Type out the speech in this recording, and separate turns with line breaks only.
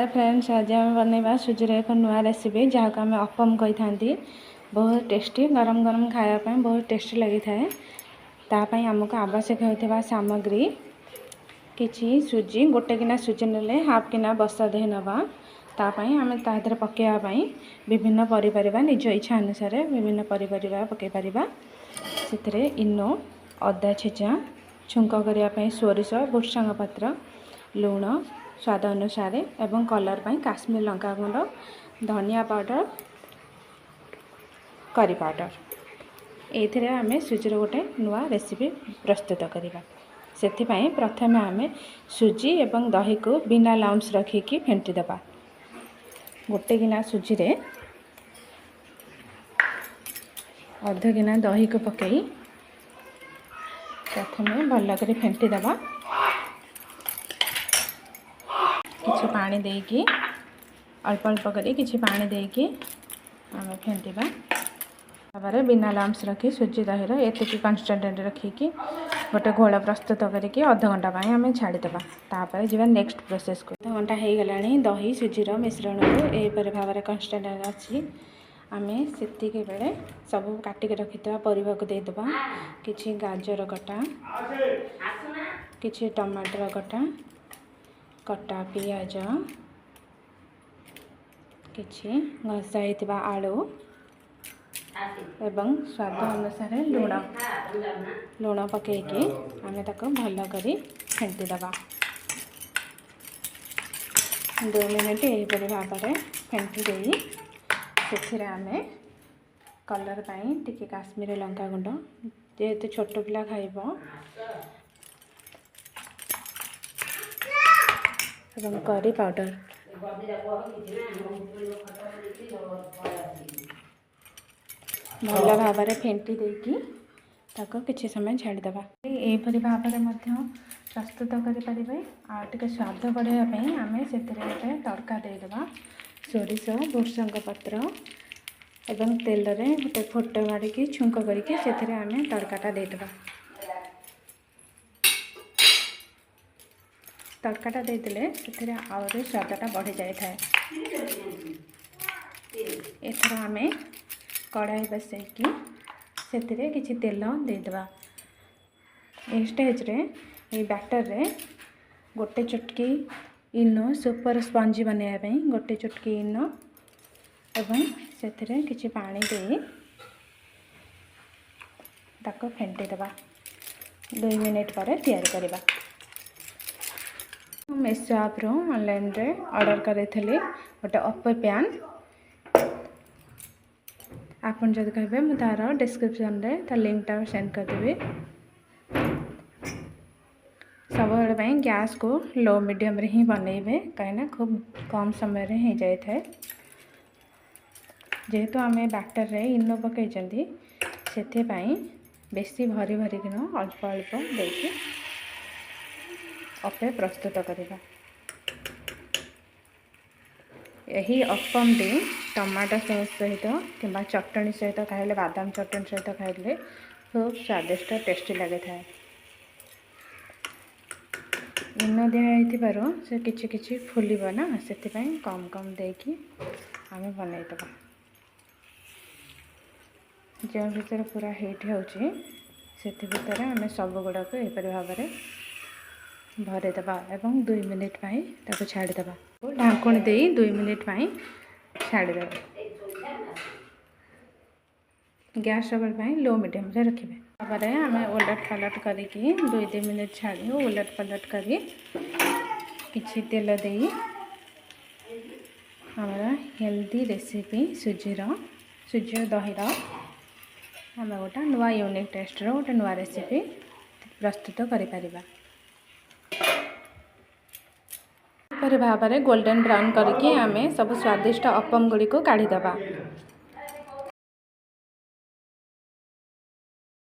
Hi friends, आज आम बनवा सुजीर एक नुआ रेसिपी जहाँ को आम अपम कही था। बहुत टेस्टी गरम गरम खायापी बहुत टेस्टी लगी थाए। तापाई आमको आवश्यक होता सामग्री किसी सुजी गोटे गिना सुजी नेले हाफ गिना बसा दे नवा। तापाई आम तादर पकड़ापी विभिन्न पनीपरिया निज इच्छा अनुसार विभिन्न पनीपरिया पकई पार। से इनो अदा छेचा छुंक करने सोरिष भुर्संग पत्र लुण स्वाद अनुसार एवं कलर पाई काश्मीर लंका गुंड धनिया पाउडर करी पाउडर ये आम सुजीर गोटे नुआ रेसिपी प्रस्तुत करवा। से प्रथम आम सुजी एवं दही को बिना लम्स रखिकी फेंटी देवा। गोटे गिना सुजी रे अर्ध गिना दही को पकई प्रथम भल कर फेंटी देवा। किछि पानी देकी अल्प अल्प करी किछि पानी देकी आम फेंटिबा। तापर बिना लम्स रखी सुजी दहीर एतिकी कन्सिस्टेंट रखिकी गोटे घोल प्रस्तुत करके अध घंटा आम छाड़ीदेवा। तापर जी नेक्स्ट प्रोसेस को अध घंटा हो गलानी दही सुजीर मिश्रण को यहपर भाव में कन्सिस्टेंट अच्छी आम से बेले सब काटिक रखिथा परिवा को देदेबा। किछि गाजर कटा किछि टमाटर कटा कटा पियाज किछि घसा होता आलू एवं स्वाद अनुसार लुण लुण पकईकी आम ताको भल करी फेंटी देवा। 2 मिनट यहपरि भाव में फेंटी दे से आम कलर पाई टिके काश्मीरी लंका गुंड जेहेतु छोट पिला खाइब एवं करी पाउडर भल भाव में फेंटी देकी ताको किछि समय छाड़ीदेवा। यहपरि भाव में प्रस्तुत करें। आटे स्वाद बढ़ाई आम से गोटे तड़का देदेबा। सोरिष भुर्संग पत्र एवं तेल रे गोटे फोटो मारिकी छुंक करके से आम तड़काटा देदेबा। तड़काटा देदेले से आहरी स्वादटा बढ़ी जाए। एथर आम कढ़ाई बसैकी से किछि तेल देदेबा। ए स्टेज रे ये बैटर रे गोटे चुटकी इनो सुपर स्पंजी बनवाई गोटे चुटकी इनो एवं से किछि पानी दे ताको फेंटी देबा। 2 मिनट पर तैयार करवा। मेसो आप ऑनलाइन रे ऑर्डर करी गोटे अपर पैन आपन जब कहे मुझे तार डिस्क्रिप्शन रे तार लिंकटा सेंड करदेवी। सब गैस को लो मीडियम रे ही बनइबे कहीं खूब कम समय रे हो जाए थे। जेहेतु आम बैटर रे इनो पकई से बेसी भरी भरी किन अल्प अल्प देकी अपे प्रस्तुत करवा। यही अपम टी टमाटो सॉस सहित कि चटनी सहित खाइले बादाम चटनी सहित खाइले खूब स्वादिष्ट टेस्टी लगे था। इनो दिखाई से किछि किछि फुलिब ना से कम कम देकी आम बनईदेवा। जो भर पूरा हीट होती आम सब गुड़ाक यहपरि भाव में भरदेवा एवं 2 मिनिट ताको छाड़ीदेवा। ढांकुणी दे 2 minute छाड़ीदेवा। Gas level low medium से रखिए। तापर आम उलट पलट करके 2-3 मिनिट छाड़ी उलट पलट करी किछि तेल दे हमारा हेल्दी रेसिपी सुजी दहीर आम गोटे नुआ यूनिक टेस्ट गोटे नुआ रेसिपी प्रस्तुत करें। भाव में गोल्डन ब्राउन करके आम सब स्वादिष्ट अपम गुड़ी को काढ़ीदेवा।